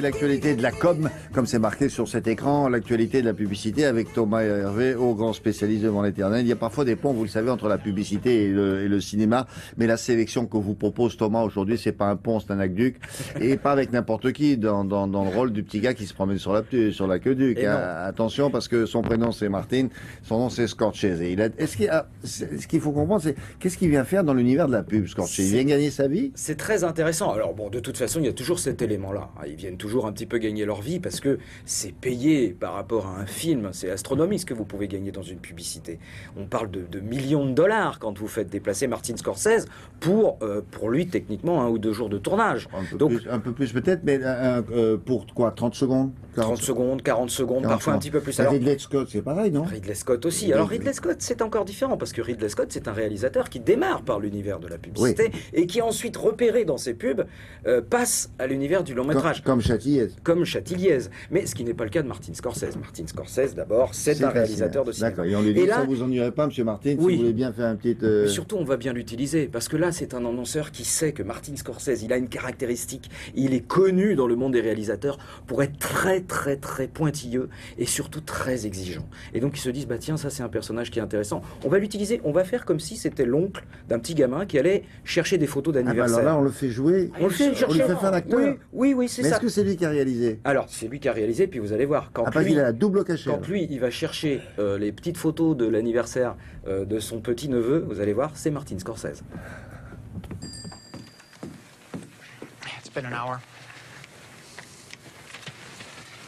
l'actualité de la com, comme c'est marqué sur cet écran, l'actualité de la publicité avec Thomas Hervé, au grand spécialiste devant l'éternel. Il y a parfois des ponts, vous le savez, entre la publicité et le cinéma, mais la sélection que vous propose Thomas aujourd'hui, c'est pas un pont, c'est un aqueduc, et pas avec n'importe qui, dans le rôle du petit gars qui se promène sur l'aqueduc. Attention, parce que son prénom c'est Martin, son nom c'est Scorsese. Ce qu'il faut comprendre, c'est qu'est-ce qu'il vient faire dans l'univers de la pub, Scorsese? Il vient gagner sa vie? C'est très intéressant. Alors bon, de toute façon, il y a toujours cet élément-là. Ils viennent toujours un petit peu gagner leur vie parce que c'est payé par rapport à un film. C'est astronomique ce que vous pouvez gagner dans une publicité. On parle de millions de dollars quand vous faites déplacer Martin Scorsese pour lui, techniquement, 1 ou 2 jours de tournage. Un peu plus peut-être, mais pour quoi? 30 secondes? 30 secondes, 40 secondes, parfois un petit peu plus. Alors, Ridley Scott, c'est pareil, non? Ridley Scott aussi. Alors Ridley Scott, c'est encore différent parce que Ridley Scott, c'est un réalisateur qui démarre par l'univers de la publicité et qui ensuite, repéré dans ses pubs, passe à l'univers du long métrage. Comme Châtilliez. Comme Châtilliez. Mais ce qui n'est pas le cas de Martin Scorsese. Martin Scorsese, d'abord, c'est un réalisateur de cinéma. D'accord. Et on lui dit, ça vous ennuierait pas, Monsieur Martin, si vous voulez bien faire un petit... Mais surtout, on va bien l'utiliser. Parce que là, c'est un annonceur qui sait que Martin Scorsese, il a une caractéristique. Il est connu dans le monde des réalisateurs pour être très, très, très pointilleux et surtout très exigeant. Et donc, ils se disent, bah tiens, ça, c'est un personnage qui est intéressant. On va l'utiliser. On va faire comme si c'était l'oncle d'un petit gamin qui allait chercher des photos d'anniversaire. Alors là, on le fait jouer. On le fait faire l'acteur. Oui, c'est ça. Est-ce que c'est lui qui a réalisé? Alors, c'est lui qui a réalisé, puis vous allez voir. Quand lui, il a la double cachet. Quand lui, il va chercher les petites photos de l'anniversaire de son petit-neveu, vous allez voir, c'est Martin Scorsese. It's been an hour.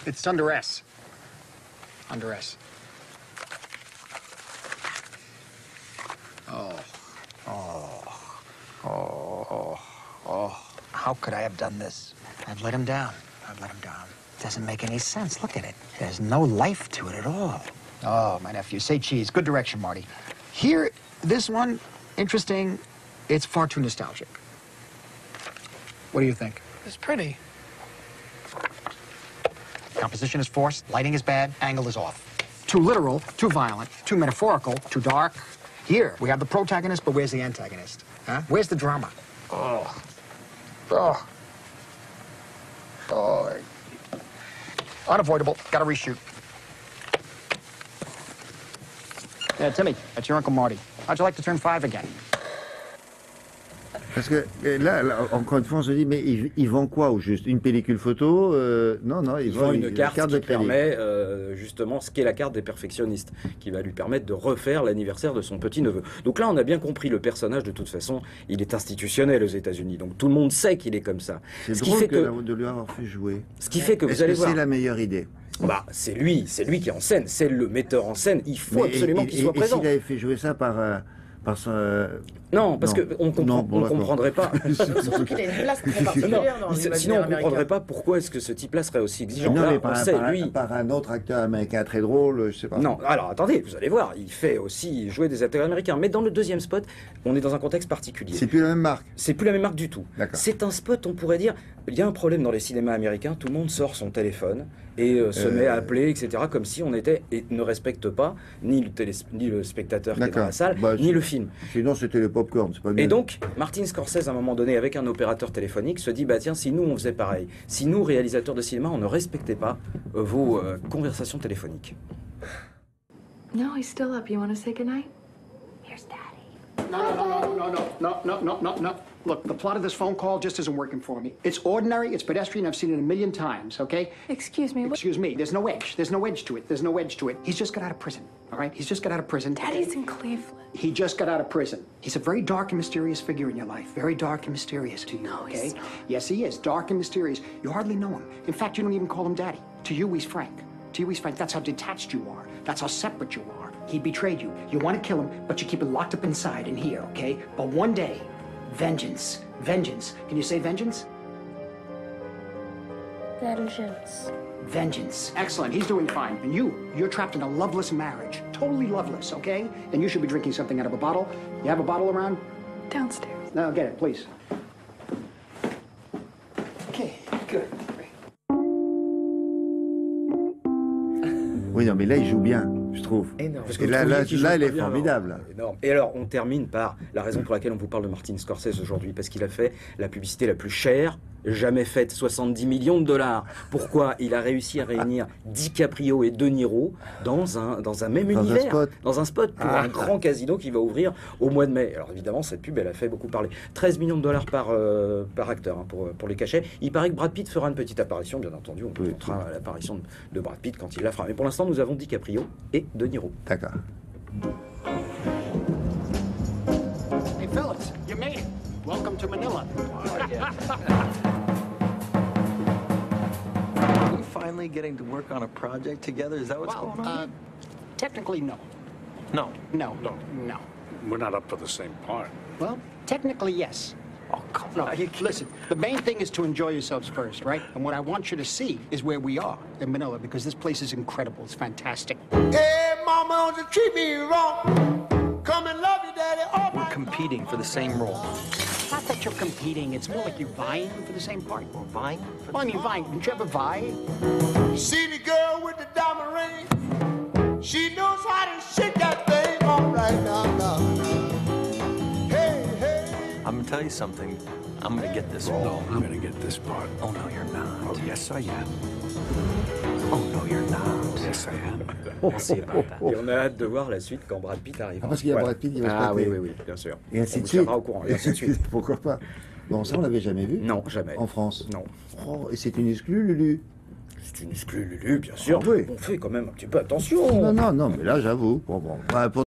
It's under S. Under S. How could I have done this? I've let him down. I've let him down. It doesn't make any sense. Look at it. There's no life to it at all. Oh, my nephew, say cheese. Good direction, Marty. Here, this one, interesting. It's far too nostalgic. What do you think? It's pretty. Composition is forced, lighting is bad, angle is off. Too literal, too violent, too metaphorical, too dark. Here, we have the protagonist, but where's the antagonist? Huh? Where's the drama? Unavoidable. Gotta reshoot. Yeah, Timmy, that's your Uncle Marty. How'd you like to turn 5 again? Parce que là, encore une fois, on se dit, mais ils vendent quoi au juste? Une pellicule photo? Non, ils vendent une carte qui permet justement ce qu'est la carte des perfectionnistes, qui va lui permettre de refaire l'anniversaire de son petit-neveu. Donc là, on a bien compris, le personnage, de toute façon, il est institutionnel aux États-Unis. Donc tout le monde sait qu'il est comme ça. C'est drôle de lui avoir fait jouer. Ce qui fait que vous allez voir... c'est la meilleure idée? Bah, c'est lui qui est en scène, c'est le metteur en scène. Il faut absolument qu'il soit présent. Et s'il avait fait jouer ça par non, parce qu'on ne comprendrait pas. Surtout qu'il a une place très particulière dans l'imaginaire sinon, on ne comprendrait américain. pas pourquoi est-ce que ce type-là serait aussi exigeant. Non, là, mais par un autre acteur américain très drôle, je sais pas. Non, alors attendez, vous allez voir, il fait aussi jouer des acteurs américains. Mais dans le deuxième spot, on est dans un contexte particulier. C'est plus la même marque? C'est plus la même marque du tout. C'est un spot, on pourrait dire, il y a un problème dans les cinémas américains, tout le monde sort son téléphone et se met à appeler, etc., comme si on était, et ne respecte pas ni le spectateur qui est dans la salle, ni le film. Sinon, c'était le popcorn, c'est pas mieux. Et donc, Martin Scorsese, à un moment donné, avec un opérateur téléphonique, se dit, bah tiens, si nous, on faisait pareil, si nous, réalisateurs de cinéma, on ne respectait pas vos conversations téléphoniques. No, he's still up. You want to say goodnight? Here's Daddy. No. Look, the plot of this phone call just isn't working for me. It's ordinary, it's pedestrian, I've seen it a million times, okay? Excuse me. Excuse me, there's no edge. There's no edge to it. There's no edge to it. He's just got out of prison, all right? He's just got out of prison. Daddy's in Cleveland. He just got out of prison. He's a very dark and mysterious figure in your life. Very dark and mysterious to you, No, okay? he's not. Yes, he is. Dark and mysterious. You hardly know him. In fact, you don't even call him Daddy. To you, he's Frank. To you, he's Frank. That's how detached you are. That's how separate you are. He betrayed you. You want to kill him, but you keep it locked up inside in here, okay? But one day, vengeance. Vengeance. Can you say vengeance? Vengeance. Vengeance. Excellent. He's doing fine. And you're trapped in a loveless marriage. Totally loveless, okay? And you should be drinking something out of a bottle. You have a bottle around? Downstairs. No, get it, please. Okay, good. Oui, non, mais là, il joue bien, je trouve. Énorme. Et là, elle est formidable. Énorme. Et alors, on termine par la raison pour laquelle on vous parle de Martin Scorsese aujourd'hui, parce qu'il a fait la publicité la plus chère jamais faite, 70 millions de dollars. Pourquoi? Il a réussi à réunir DiCaprio et De Niro dans un même univers, dans un spot pour un grand casino qui va ouvrir au mois de mai. Alors évidemment, cette pub, elle a fait beaucoup parler. 13 millions de dollars par acteur hein, pour les cachets. Il paraît que Brad Pitt fera une petite apparition, bien entendu. On comptera l'apparition de Brad Pitt quand il la fera. Mais pour l'instant, nous avons DiCaprio et De Niro. D'accord. Hey, fellas, you made it. Welcome to Manila. Are we finally getting to work on a project together? Is that what's going on? Technically, no. No. No. We're not up for the same part. Well, technically, yes. Oh, come No, on. listen, the main thing is to enjoy yourselves first, right? And what I want you to see is where we are in Manila, because this place is incredible. It's fantastic. Hey, mama, don't treat me wrong. Come and love you, daddy. Oh, We're competing for the same role. Not that you're competing, it's more like you're vying for the same part. We're vying for Well, I mean, vying. Didn't you ever vie? see the girl with the diamond ring. She knows how to shake that thing. All right, now. Hey, hey. I'm gonna tell you something. I'm gonna get this role. No, I'm gonna get this part. Oh, no, you're not. Oh, yes, I am. Oh, no, you're not. Yes, I am. Et on a hâte de voir la suite quand Brad Pitt arrive. Ah, parce qu'il y a Brad Pitt qui va se Ah oui, prêter. oui, bien sûr. Et ainsi On de vous suite. tiendra au courant. Et ainsi de suite. Pourquoi pas? Bon, ça, on l'avait jamais vu. Non, jamais. En France. Non. Oh, et c'est une exclue, Lulu. C'est une exclue, Lulu, bien sûr. Ah oui. On fait quand même un petit peu attention. Non, mais là, j'avoue. Bon,